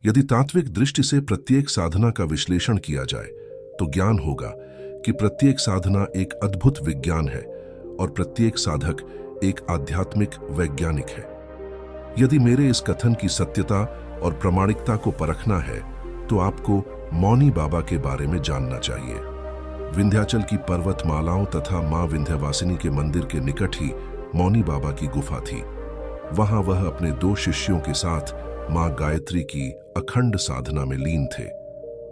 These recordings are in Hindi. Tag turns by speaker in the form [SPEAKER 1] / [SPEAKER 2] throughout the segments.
[SPEAKER 1] यदि तात्विक दृष्टि से प्रत्येक साधना का विश्लेषण किया जाए तो ज्ञान होगा कि प्रत्येक साधना एक अद्भुत विज्ञान है और प्रत्येक साधक एक आध्यात्मिक वैज्ञानिक है। यदि मेरे इस कथन की सत्यता और प्रामाणिकता को परखना है तो आपको मौनी बाबा के बारे में जानना चाहिए। विंध्याचल की पर्वतमालाओं तथा मां विंध्यवासिनी के मंदिर के निकट ही मौनी बाबा की गुफा थी। वहां वह अपने 2 शिष्यों के साथ मां गायत्री की अखंड साधना में लीन थे।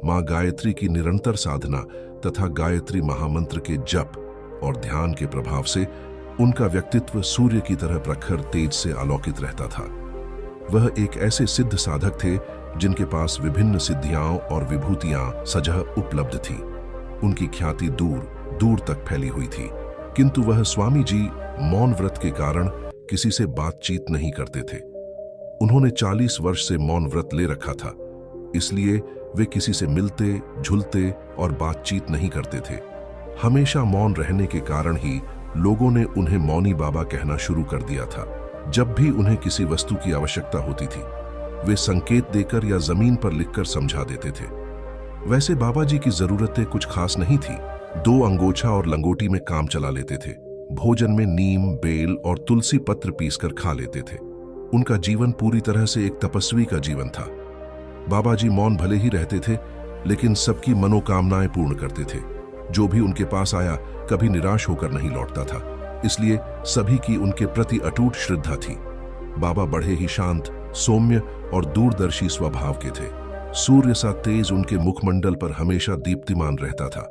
[SPEAKER 1] मां गायत्री की निरंतर साधना तथा गायत्री महामंत्र के जप और ध्यान के प्रभाव से उनका व्यक्तित्व सूर्य की तरह प्रखर तेज से आलोकित रहता था। वह एक ऐसे सिद्ध साधक थे जिनके पास विभिन्न सिद्धियां और विभूतियां सजह उपलब्ध थी। उनकी ख्याति दूर दूर तक फैली हुई थी, किंतु वह स्वामी जी मौन व्रत के कारण किसी से बातचीत नहीं करते थे। उन्होंने 40 वर्ष से मौन व्रत ले रखा था, इसलिए वे किसी से मिलते, झुलते और बातचीत नहीं करते थे। हमेशा मौन रहने के कारण ही लोगों ने उन्हें मौनी बाबा कहना शुरू कर दिया था। जब भी उन्हें किसी वस्तु की आवश्यकता होती थी, वे संकेत देकर या जमीन पर लिखकर समझा देते थे। वैसे बाबा जी की जरूरतें कुछ खास नहीं थी। 2 अंगोछा और लंगोटी में काम चला लेते थे। भोजन में नीम, बेल और तुलसी पत्र पीसकर खा लेते थे। उनका जीवन पूरी तरह से एक तपस्वी का जीवन था। बाबा जी मौन भले ही रहते थे, लेकिन सबकी मनोकामनाएं पूर्ण करते थे। जो भी उनके पास आया कभी निराश होकर नहीं लौटता था, इसलिए सभी की उनके प्रति अटूट श्रद्धा थी। बाबा बड़े ही शांत, सौम्य और दूरदर्शी स्वभाव के थे। सूर्य सा तेज उनके मुखमंडल पर हमेशा दीप्तिमान रहता था।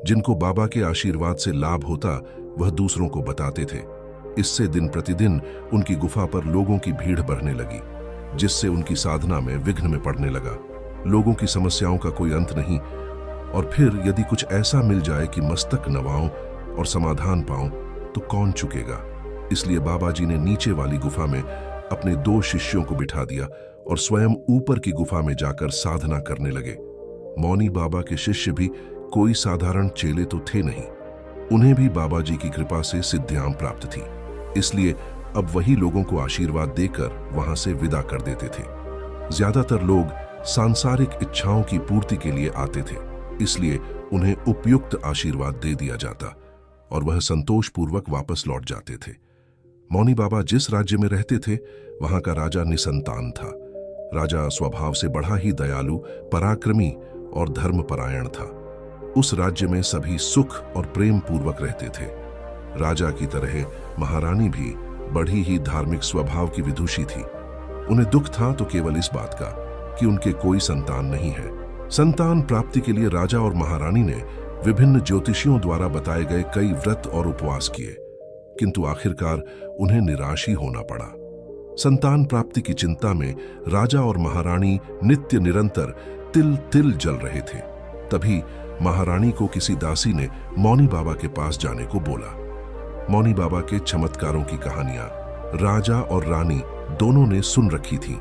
[SPEAKER 1] जिनको बाबा के आशीर्वाद से लाभ होता वह दूसरों को बताते थे। इससे दिन प्रतिदिन उनकी गुफा पर लोगों की भीड़ बढ़ने लगी, जिससे उनकी साधना में विघ्न में पड़ने लगा। लोगों की समस्याओं का कोई अंत नहीं, और फिर यदि कुछ ऐसा मिल जाए कि मस्तक नवाऊं और समाधान पाऊं तो कौन चुकेगा। इसलिए बाबा जी ने नीचे वाली गुफा में अपने 2 शिष्यों को बिठा दिया और स्वयं ऊपर की गुफा में जाकर साधना करने लगे। मौनी बाबा के शिष्य भी कोई साधारण चेले तो थे नहीं। उन्हें भी बाबा जी की कृपा से सिद्धियां प्राप्त थी, इसलिए अब वही लोगों को आशीर्वाद देकर वहां से विदा कर देते थे। ज्यादातर लोग सांसारिक इच्छाओं की पूर्ति के लिए आते थे, इसलिए उन्हें उपयुक्त आशीर्वाद दे दिया जाता और वह संतोषपूर्वक वापस लौट जाते थे। मौनी बाबा जिस राज्य में रहते थे वहां का राजा निसंतान था। राजा स्वभाव से बड़ा ही दयालु, पराक्रमी और धर्मपरायण था। उस राज्य में सभी सुख और प्रेम पूर्वक रहते थे। राजा की तरह महारानी भी बड़ी ही धार्मिक स्वभाव की विदुषी थी। उन्हें दुख था तो केवल इस बात का कि उनके कोई संतान नहीं है। संतान प्राप्ति के लिए राजा और महारानी ने विभिन्न ज्योतिषियों द्वारा बताए गए कई व्रत और उपवास किए, किंतु आखिरकार उन्हें निराश ही होना पड़ा। संतान प्राप्ति की चिंता में राजा और महारानी नित्य निरंतर तिल तिल जल रहे थे। तभी महारानी को किसी दासी ने मौनी बाबा के पास जाने को बोला। मौनी बाबा के चमत्कारों की कहानियां राजा और रानी दोनों ने सुन रखी थी,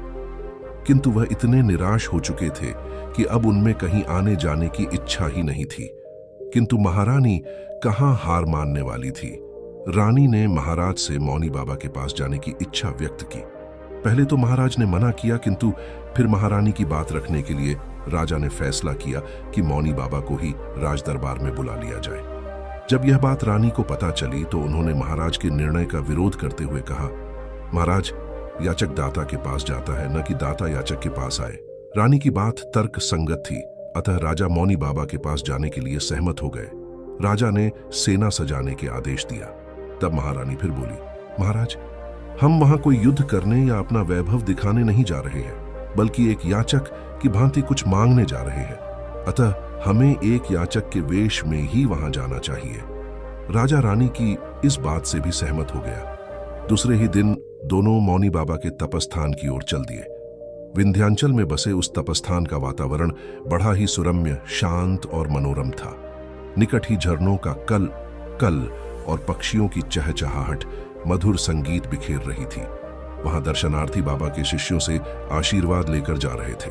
[SPEAKER 1] किंतु वह इतने निराश हो चुके थे कि अब उनमें कहीं आने जाने की इच्छा ही नहीं थी। किंतु महारानी कहां हार मानने वाली थी। रानी ने महाराज से मौनी बाबा के पास जाने की इच्छा व्यक्त की। पहले तो महाराज ने मना किया, किंतु फिर महारानी की बात रखने के लिए राजा ने फैसला किया कि मौनी बाबा को ही राज दरबार में बुला लिया जाए। जब यह बात रानी को पता चली तो उन्होंने महाराज के निर्णय का विरोध करते हुए कहा, महाराज, याचक दाता के पास जाता है, न कि दाता याचक के पास आए। रानी की बात तर्क संगत थी, अतः राजा मौनी बाबा के पास जाने के लिए सहमत हो गए। राजा ने सेना सजाने के आदेश दिया। तब महारानी फिर बोली, महाराज, हम वहां कोई युद्ध करने या अपना वैभव दिखाने नहीं जा रहे हैं, बल्कि एक याचक की भांति कुछ मांगने जा रहे हैं। अतः हमें एक याचक के वेश में ही वहां जाना चाहिए। राजा रानी की इस बात से भी सहमत हो गया। दूसरे ही दिन दोनों मौनी बाबा के तपस्थान की ओर चल दिए। विंध्याचल में बसे उस तपस्थान का वातावरण बड़ा ही सुरम्य, शांत और मनोरम था। निकट ही झरनों का कल कल और पक्षियों की चहचहाहट मधुर संगीत बिखेर रही थी। वहां दर्शनार्थी बाबा के शिष्यों से आशीर्वाद लेकर जा रहे थे।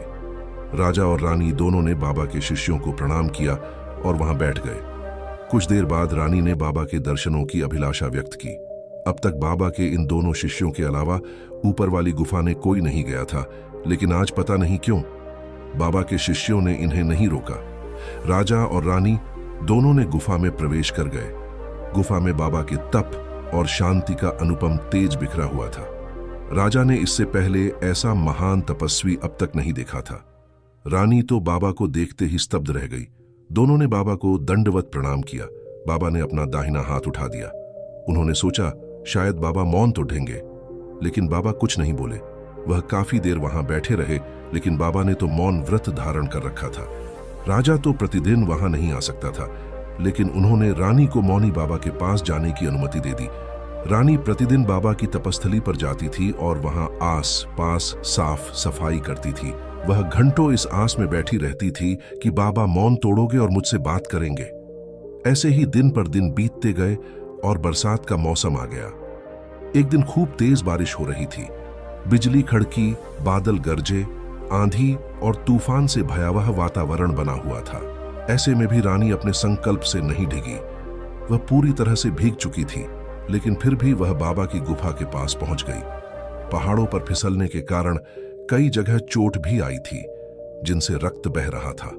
[SPEAKER 1] राजा और रानी दोनों ने बाबा के शिष्यों को प्रणाम किया और वहां बैठ गए। कुछ देर बाद रानी ने बाबा के दर्शनों की अभिलाषा व्यक्त की। अब तक बाबा के इन दोनों शिष्यों के अलावा ऊपर वाली गुफा में कोई नहीं गया था, लेकिन आज पता नहीं क्यों बाबा के शिष्यों ने इन्हें नहीं रोका। राजा और रानी दोनों ने गुफा में प्रवेश कर गए। गुफा में बाबा के तप और शांति का अनुपम तेज बिखरा हुआ था। राजा ने इससे पहले ऐसा महान तपस्वी अब तक नहीं देखा था। रानी तो बाबा को देखते ही स्तब्ध रह गई। दोनों ने बाबा को दंडवत प्रणाम किया। बाबा ने अपना दाहिना हाथ उठा दिया। उन्होंने सोचा शायद बाबा मौन तो ढेंगे, लेकिन बाबा कुछ नहीं बोले। वह काफी देर वहां बैठे रहे, लेकिन बाबा ने तो मौन व्रत धारण कर रखा था। राजा तो प्रतिदिन वहां नहीं आ सकता था, लेकिन उन्होंने रानी को मौनी बाबा के पास जाने की अनुमति दे दी। रानी प्रतिदिन बाबा की तपस्थली पर जाती थी और वहां आस पास साफ सफाई करती थी। वह घंटों इस आस में बैठी रहती थी कि बाबा मौन तोड़ोगे और मुझसे बात करेंगे। ऐसे ही दिन पर दिन बीतते गए और बरसात का मौसम आ गया। एक दिन खूब तेज बारिश हो रही थी। बिजली खड़की, बादल गरजे, आंधी और तूफान से भयावह वातावरण बना हुआ था। ऐसे में भी रानी अपने संकल्प से नहीं डिगी। वह पूरी तरह से भीग चुकी थी, लेकिन फिर भी वह बाबा की गुफा के पास पहुंच गई। पहाड़ों पर फिसलने के कारण कई जगह चोट भी आई थी, जिनसे रक्त बह रहा था।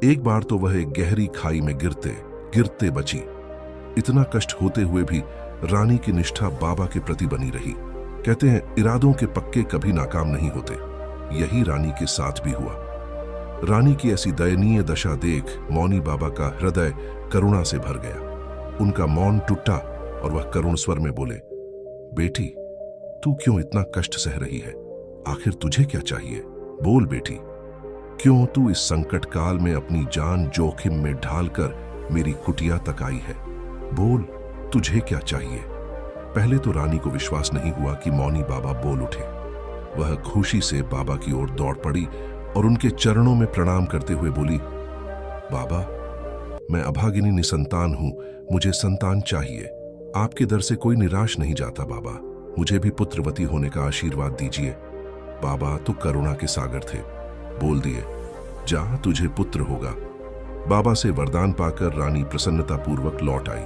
[SPEAKER 1] एक बार तो वह एक गहरी खाई में गिरते गिरते बची। इतना कष्ट होते हुए भी रानी की निष्ठा बाबा के प्रति बनी रही। कहते हैं इरादों के पक्के कभी नाकाम नहीं होते। यही रानी के साथ भी हुआ। रानी की ऐसी दयनीय दशा देख मौनी बाबा का हृदय करुणा से भर गया। उनका मौन टूटा और वह करुण स्वर में बोले, बेटी, तू क्यों इतना कष्ट सह रही है? आखिर तुझे क्या चाहिए? बोल बेटी, क्यों तू इस संकट काल में अपनी जान जोखिम में ढालकर मेरी कुटिया तक आई है? बोल, तुझे क्या चाहिए? पहले तो रानी को विश्वास नहीं हुआ कि मौनी बाबा बोल उठे। वह खुशी से बाबा की ओर दौड़ पड़ी और उनके चरणों में प्रणाम करते हुए बोली, बाबा, मैं अभागिनी निसंतान हूं, मुझे संतान चाहिए। आपके दर से कोई निराश नहीं जाता बाबा, मुझे भी पुत्रवती होने का आशीर्वाद दीजिए। बाबा तो करुणा के सागर थे, बोल दिए, जा, तुझे पुत्र होगा। बाबा से वरदान पाकर रानी प्रसन्नतापूर्वक लौट आई।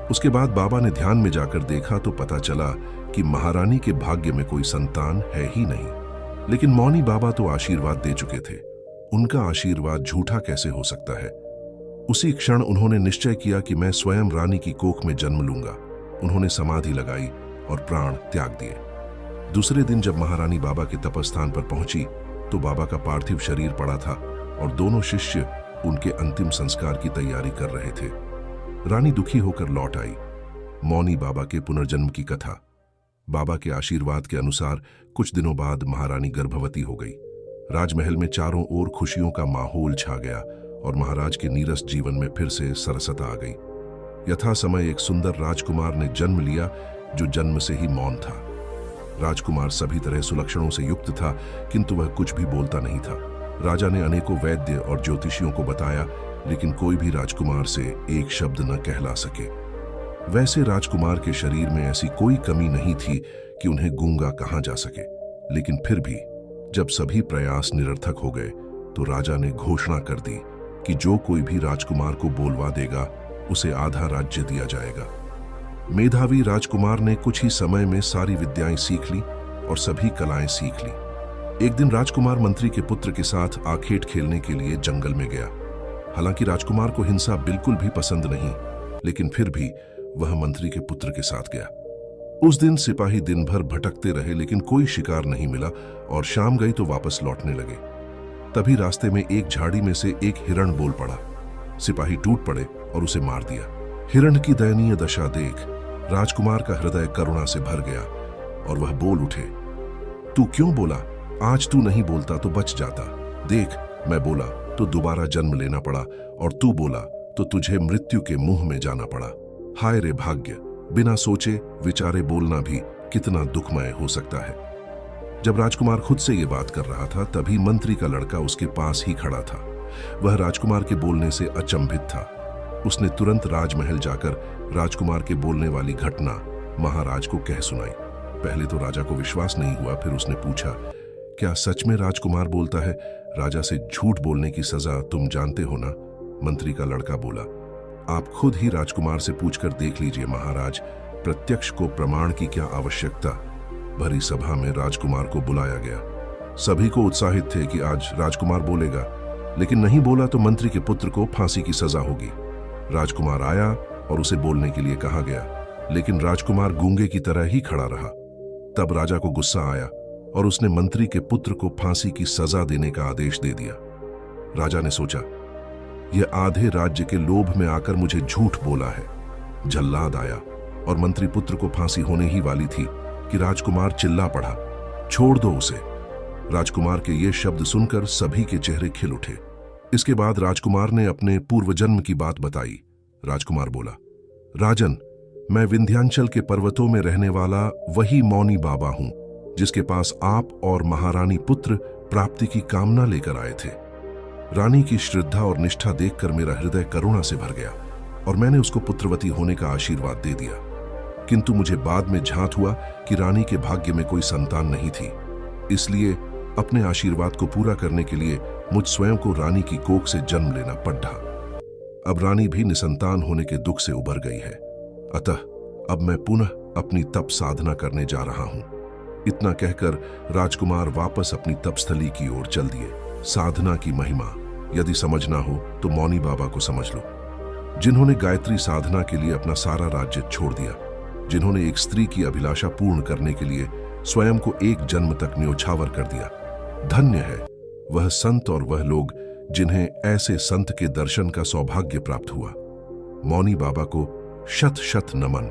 [SPEAKER 1] उसके बाद बाबा ने ध्यान में जाकर देखा तो पता चला कि महारानी के भाग्य में कोई संतान है ही नहीं। लेकिन मौनी बाबा तो आशीर्वाद दे चुके थे, उनका आशीर्वाद झूठा कैसे हो सकता है? उसी क्षण उन्होंने निश्चय किया कि मैं स्वयं रानी की कोख में जन्म लूंगा। उन्होंने समाधि लगाई और प्राण त्याग दिए। दूसरे दिन जब महारानी बाबा के तपस्थान पर पहुंची तो बाबा का पार्थिव शरीर पड़ा था और दोनों शिष्य उनके अंतिम संस्कार की तैयारी कर रहे थे। रानी दुखी होकर लौट आई। मौनी बाबा के पुनर्जन्म की कथा। बाबा के आशीर्वाद के अनुसार कुछ दिनों बाद महारानी गर्भवती हो गई। राजमहल में चारों ओर खुशियों का माहौल छा गया और महाराज के नीरस जीवन में फिर से सरसता आ गई। यथा समय एक सुंदर राजकुमार ने जन्म लिया जो जन्म से ही मौन था। राजकुमार सभी तरह सुलक्षणों से युक्त था, किंतु वह कुछ भी बोलता नहीं था। राजा ने अनेकों वैद्य और ज्योतिषियों को बताया, लेकिन कोई भी राजकुमार से एक शब्द न कहला सके। वैसे राजकुमार के शरीर में ऐसी कोई कमी नहीं थी कि उन्हें गूंगा कहा जा सके। लेकिन फिर भी जब सभी प्रयास निरर्थक हो गए तो राजा ने घोषणा कर दी कि जो कोई भी राजकुमार को बोलवा देगा उसे आधा राज्य दिया जाएगा। मेधावी राजकुमार ने कुछ ही समय में सारी विद्याएं सीख ली और सभी कलाएं सीख ली। एक दिन राजकुमार मंत्री के पुत्र के साथ आखेट खेलने के लिए जंगल में गया। हालांकि राजकुमार को हिंसा बिल्कुल भी पसंद नहीं, लेकिन फिर भी वह मंत्री के पुत्र के साथ गया। उस दिन सिपाही दिन भर भटकते रहे, लेकिन कोई शिकार नहीं मिला और शाम गई तो वापस लौटने लगे। तभी रास्ते में एक झाड़ी में से एक हिरण बोल पड़ा। सिपाही टूट पड़े और उसे मार दिया। हिरण की दयनीय दशा देख राजकुमार का हृदय करुणा से भर गया और वह बोल उठे, तू क्यों बोला? आज तू नहीं बोलता तो बच जाता। देख, मैं बोला तो दोबारा जन्म लेना पड़ा और तू बोला तो तुझे मृत्यु के मुंह में जाना पड़ा। हाय रे भाग्य, बिना सोचे विचारे बोलना भी कितना दुखमय हो सकता है। जब राजकुमार खुद से ये बात कर रहा था तभी मंत्री का लड़का उसके पास ही खड़ा था। वह राजकुमार के बोलने से अचंभित था। उसने तुरंत राजमहल जाकर राजकुमार के बोलने वाली घटना महाराज को कह सुनाई। पहले तो राजा को विश्वास नहीं हुआ, फिर उसने पूछा, क्या सच में राजकुमार बोलता है? राजा से झूठ बोलने की सजा तुम जानते हो ना? मंत्री का लड़का बोला, आप खुद ही राजकुमार से पूछकर देख लीजिए महाराज, प्रत्यक्ष को प्रमाण की क्या आवश्यकता। भरी सभा में राजकुमार को बुलाया गया। सभी को उत्साहित थे कि आज राजकुमार बोलेगा, लेकिन नहीं बोला तो मंत्री के पुत्र को फांसी की सजा होगी। राजकुमार आया और उसे बोलने के लिए कहा गया, लेकिन राजकुमार गूंगे की तरह ही खड़ा रहा। तब राजा को गुस्सा आया और उसने मंत्री के पुत्र को फांसी की सजा देने का आदेश दे दिया। राजा ने सोचा, यह आधे राज्य के लोभ में आकर मुझे झूठ बोला है। जल्लाद आया और मंत्री पुत्र को फांसी होने ही वाली थी कि राजकुमार चिल्ला पड़ा, छोड़ दो उसे। राजकुमार के ये शब्द सुनकर सभी के चेहरे खिल उठे। इसके बाद राजकुमार ने अपने पूर्व जन्म की बात बताई। राजकुमार बोला, राजन, मैं विंध्यांचल के पर्वतों में रहने वाला वही मौनी बाबा हूं, जिसके पास आप और महारानी पुत्र प्राप्ति की कामना लेकर आए थे। रानी की श्रद्धा और निष्ठा देखकर मेरा हृदय करुणा से भर गया और मैंने उसको पुत्रवती होने का आशीर्वाद दे दिया। किंतु मुझे बाद में झांत हुआ कि रानी के भाग्य में कोई संतान नहीं थी, इसलिए अपने आशीर्वाद को पूरा करने के लिए मुझ स्वयं को रानी की कोख से जन्म लेना पड़ा। अब रानी भी निसंतान होने के दुख से उबर गई है, अतः अब मैं पुनः अपनी तप साधना करने जा रहा हूं। इतना कहकर राजकुमार वापस अपनी तपस्थली की ओर चल दिए। साधना की महिमा यदि समझना हो तो मौनी बाबा को समझ लो, जिन्होंने गायत्री साधना के लिए अपना सारा राज्य छोड़ दिया, जिन्होंने एक स्त्री की अभिलाषा पूर्ण करने के लिए स्वयं को एक जन्म तक न्योछावर कर दिया। धन्य है वह संत और वह लोग जिन्हें ऐसे संत के दर्शन का सौभाग्य प्राप्त हुआ। मौनी बाबा को शत शत नमन।